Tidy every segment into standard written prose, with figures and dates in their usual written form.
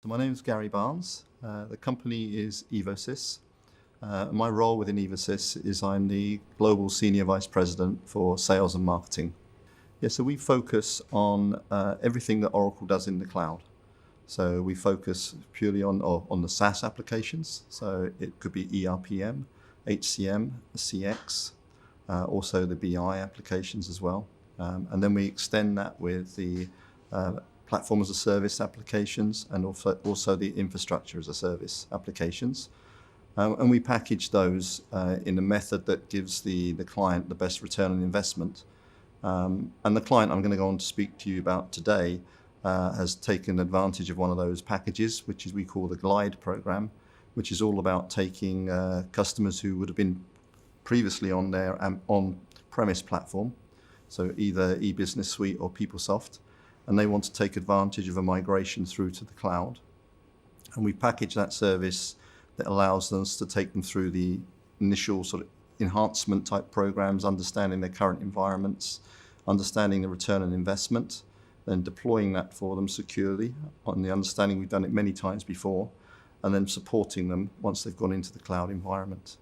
My name is Gary Barnes. The company is Evosys. My role within Evosys is I'm the Global Senior Vice President for Sales and Marketing. Yeah, so we focus on everything that Oracle does in the cloud. So we focus purely on the SaaS applications. So it could be ERPM, HCM, CX, also the BI applications as well. And then we extend that with the platform as a service applications and also the infrastructure as a service applications. And we package those in a method that gives the client the best return on investment. And the client I'm going to go on to speak to you about today has taken advantage of one of those packages, which is we call the Glide program, which is all about taking customers who would have been previously on their on-premise platform, so either eBusiness Suite or PeopleSoft, and they want to take advantage of a migration through to the cloud. And we package that service that allows us to take them through the initial sort of enhancement type programs, understanding their current environments, understanding the return on investment, then deploying that for them securely on the understanding we've done it many times before, and then supporting them once they've gone into the cloud environment.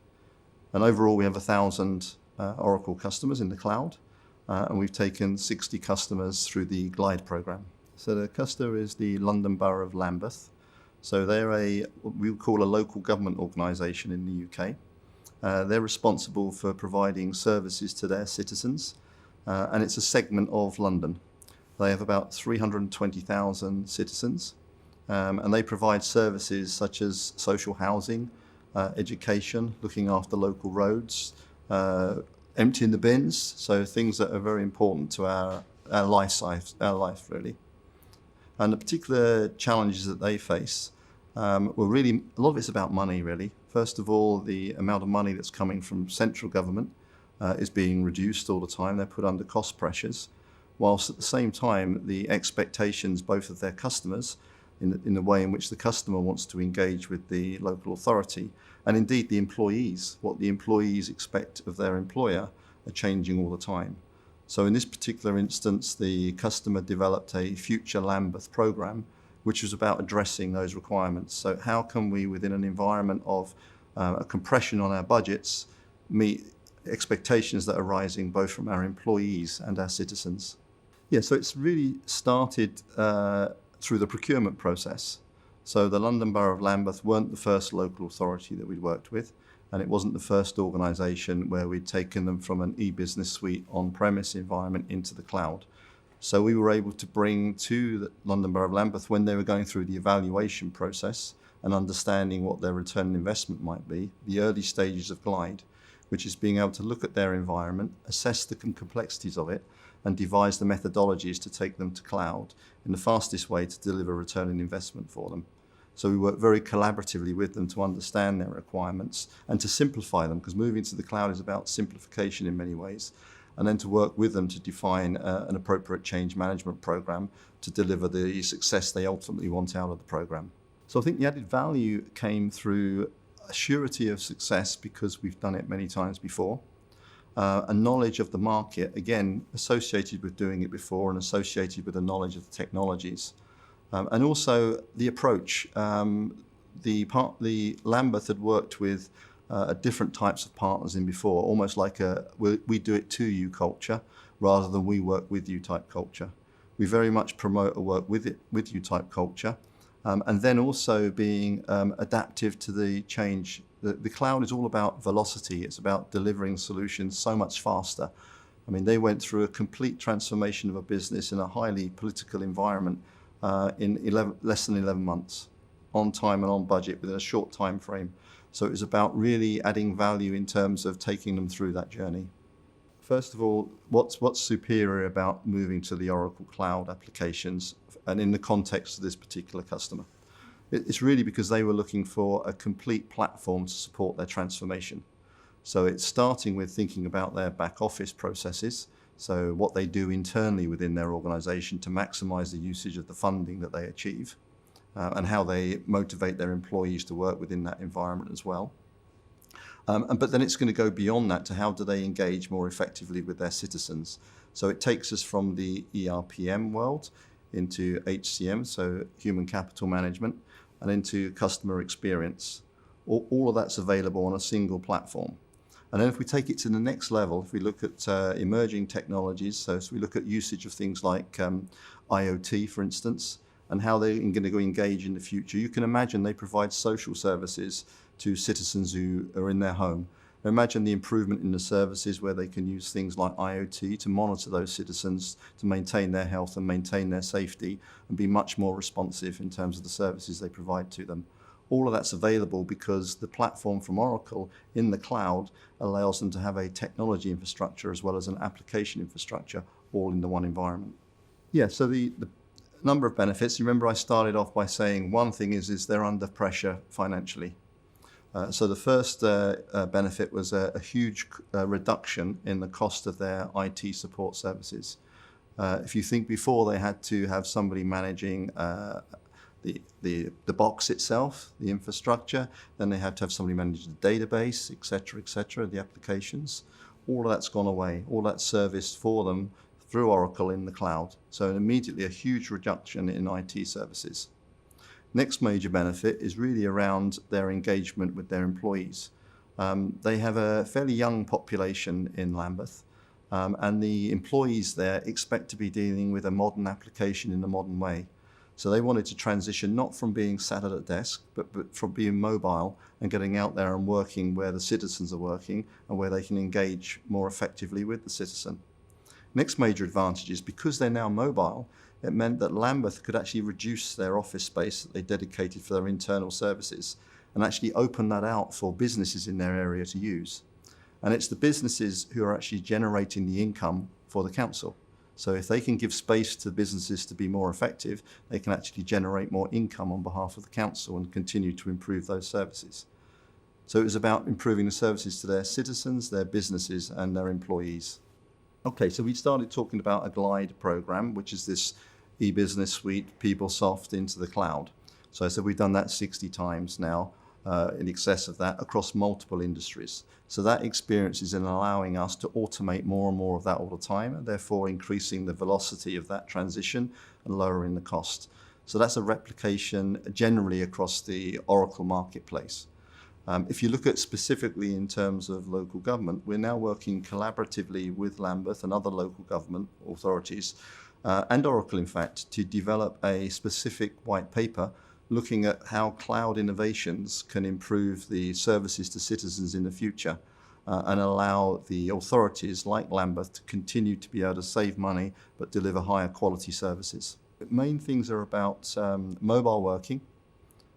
And overall, we have 1,000 Oracle customers in the cloud, and we've taken 60 customers through the Glide program. So the customer is the London Borough of Lambeth. So they're what we would call a local government organisation in the UK. They're responsible for providing services to their citizens, and it's a segment of London. They have about 320,000 citizens, and they provide services such as social housing, education, looking after local roads, emptying the bins, so things that are very important to our life really. And the particular challenges that they face, really a lot of it's about money really. First of all, the amount of money that's coming from central government is being reduced all the time. They're put under cost pressures, whilst at the same time the expectations both of their customers in the way in which the customer wants to engage with the local authority, and indeed the employees, what the employees expect of their employer, are changing all the time. So in this particular instance, the customer developed a Future Lambeth program, which was about addressing those requirements. So how can we, within an environment of a compression on our budgets, meet expectations that are rising both from our employees and our citizens? Yeah, so it's really started through the procurement process. So the London Borough of Lambeth weren't the first local authority that we'd worked with, and it wasn't the first organisation where we'd taken them from an eBusiness Suite on-premise environment into the cloud. So we were able to bring to the London Borough of Lambeth, when they were going through the evaluation process and understanding what their return on investment might be, the early stages of Glide, which is being able to look at their environment, assess the complexities of it, and devise the methodologies to take them to cloud in the fastest way to deliver return on investment for them. So we work very collaboratively with them to understand their requirements and to simplify them, because moving to the cloud is about simplification in many ways, and then to work with them to define an appropriate change management program to deliver the success they ultimately want out of the program. So I think the added value came through a surety of success because we've done it many times before, a knowledge of the market, again, associated with doing it before and associated with a knowledge of the technologies. And also the approach. The Lambeth had worked with different types of partners in before, almost like we do it to you culture rather than we work with you type culture. We very much promote a work with you type culture, and then also being adaptive to the change. The cloud is all about velocity. It's about delivering solutions so much faster. I mean, they went through a complete transformation of a business in a highly political environment in less than 11 months, on time and on budget within a short time frame. So it was about really adding value in terms of taking them through that journey. First of all, what's superior about moving to the Oracle Cloud applications and in the context of this particular customer? It's really because they were looking for a complete platform to support their transformation. So it's starting with thinking about their back office processes, so what they do internally within their organisation to maximise the usage of the funding that they achieve, and how they motivate their employees to work within that environment as well. But then it's going to go beyond that to how do they engage more effectively with their citizens. So it takes us from the ERPM world into HCM, so human capital management, and into customer experience. All of that's available on a single platform. And then if we take it to the next level, if we look at emerging technologies, so if we look at usage of things like IoT, for instance, and how they're going to engage in the future, you can imagine they provide social services to citizens who are in their home. Imagine the improvement in the services where they can use things like IoT to monitor those citizens, to maintain their health and maintain their safety, and be much more responsive in terms of the services they provide to them. All of that's available because the platform from Oracle in the cloud allows them to have a technology infrastructure as well as an application infrastructure all in the one environment. Yeah, so the number of benefits. Remember, I started off by saying one thing is they're under pressure financially. So the first benefit was a huge reduction in the cost of their IT support services. If you think before they had to have somebody managing the box itself, the infrastructure, then they had to have somebody manage the database, et cetera, the applications. All of that's gone away. All that's serviced for them through Oracle in the cloud. So immediately a huge reduction in IT services. Next major benefit is really around their engagement with their employees. They have a fairly young population in Lambeth, and the employees there expect to be dealing with a modern application in a modern way. So they wanted to transition not from being sat at a desk, but from being mobile and getting out there and working where the citizens are working and where they can engage more effectively with the citizen. Next major advantage is because they're now mobile, it meant that Lambeth could actually reduce their office space that they dedicated for their internal services and actually open that out for businesses in their area to use. And it's the businesses who are actually generating the income for the council. So if they can give space to businesses to be more effective, they can actually generate more income on behalf of the council and continue to improve those services. So it was about improving the services to their citizens, their businesses, and their employees. Okay, so we started talking about a Glide program, which is this e-business suite, PeopleSoft into the cloud. So I said we've done that 60 times now, in excess of that, across multiple industries. So that experience is in allowing us to automate more and more of that all the time, and therefore increasing the velocity of that transition and lowering the cost. So that's a replication generally across the Oracle marketplace. If you look at specifically in terms of local government, we're now working collaboratively with Lambeth and other local government authorities, and Oracle in fact, to develop a specific white paper looking at how cloud innovations can improve the services to citizens in the future and allow the authorities like Lambeth to continue to be able to save money but deliver higher quality services. The main things are about mobile working.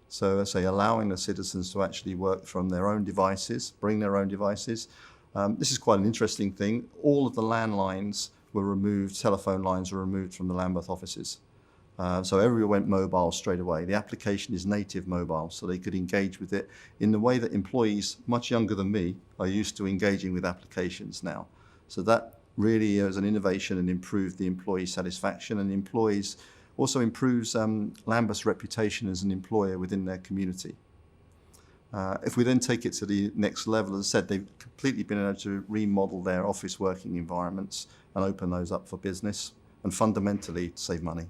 So as I say, allowing the citizens to actually work from their own devices, bring their own devices. This is quite an interesting thing. All of the landlines were removed, telephone lines were removed from the Lambeth offices. So everyone went mobile straight away. The application is native mobile, so they could engage with it in the way that employees much younger than me are used to engaging with applications now. So that really is an innovation and improved the employee satisfaction, and employees also improves Lambeth's reputation as an employer within their community. If we then take it to the next level, as I said, they've completely been able to remodel their office working environments and open those up for business and fundamentally save money.